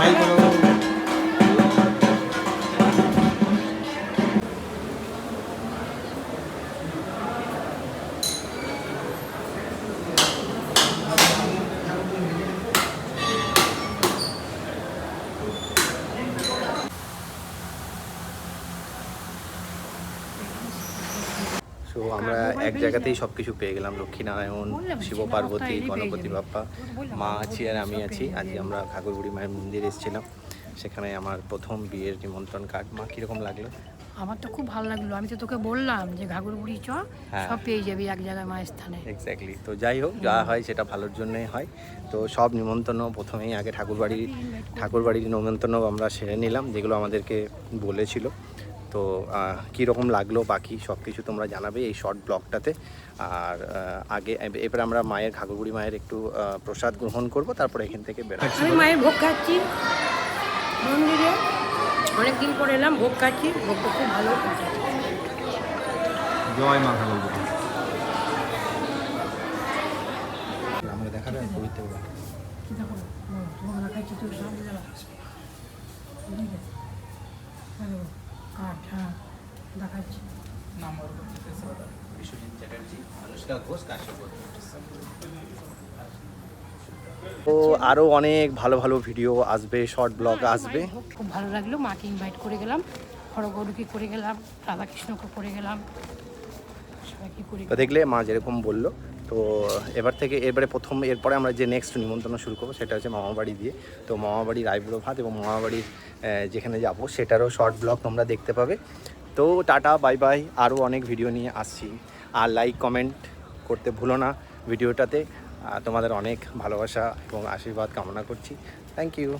Smile করো। So আমরা এক জায়গাতেই সব কিছু পেয়ে গেলাম, লক্ষ্মীনারায়ণ, শিব পার্বতী, গণপতি বাপ্পা, মা আছি আর আমি আছি। আজকে আমরা ঘাগরবুড়ি মায়ের মন্দিরে এসেছিলাম, সেখানে আমার প্রথম বিয়ের নিমন্ত্রণ কার্ড। মা কীরকম লাগলো? আমার তো খুব ভালো লাগলো, আমি তো তোকে বললাম যে ঘাগরবুড়ি চ, সব পেয়ে যাবি এক জায়গায় মায়ের স্থানে। এক্স্যাক্টলি। তো যাই হোক, যা হয় সেটা ভালোর জন্যই হয়। তো সব নিমন্ত্রণ প্রথমেই আগে ঠাকুরবাড়ির নিমন্ত্রণ আমরা সেরে নিলাম, যেগুলো আমাদেরকে বলেছিল। তো কীরকম লাগলো বাকি সব কিছু তোমরা জানাবে এই শর্ট ব্লগটাতে। আর এবার আমরা ঘাগরবুড়ি মায়ের একটু প্রসাদ গ্রহণ করব, তারপরে এখান থেকে বেরোচ্ছি। আমি মায়ের ভোগ খাচ্ছি মন্দিরে, অনেকদিন পরে এলাম, ভোগ খাচ্ছি, ভোগটা খুব ভালো খাচ্ছি। জয় মা ঘাগরবুড়ি। আমরা দেখাবে পবিত্র দেখো ভোগ খাচ্ছি তো সব কাঠ, হ্যাঁ দেখাচ্ছি। বিশ্বজিৎ চ্যাটার্জি, অনুষ্কা ঘোষ, কাশ্যপ। তো আরও অনেক ভালো ভালো ভিডিও আসবে, শর্ট ব্লগ আসবে। খুব ভালো লাগলো, মাকে ইনভাইট করে গেলাম, হরগৌরীকে করে গেলাম, রাধাকৃষ্ণকে করে গেলাম, সবাইকে করে তো দেখলে মা যেরকম বললো। তো এরপরে আমরা যে নেক্সট নিমন্ত্রণ শুরু করবো সেটা হচ্ছে মামাবাড়ি দিয়ে। তো মামাবাড়ির আইবুড়ো ভাত এবং মামাবাড়ির যেখানে যাব সেটারও শর্ট ব্লগ তোমরা দেখতে পাবে। তো টাটা, বাই বাই, আরও অনেক ভিডিও নিয়ে আসছি। আর লাইক কমেন্ট করতে ভুলো না ভিডিওটাতে। তোমাদের অনেক ভালোবাসা এবং আশীর্বাদ কামনা করছি। Thank you.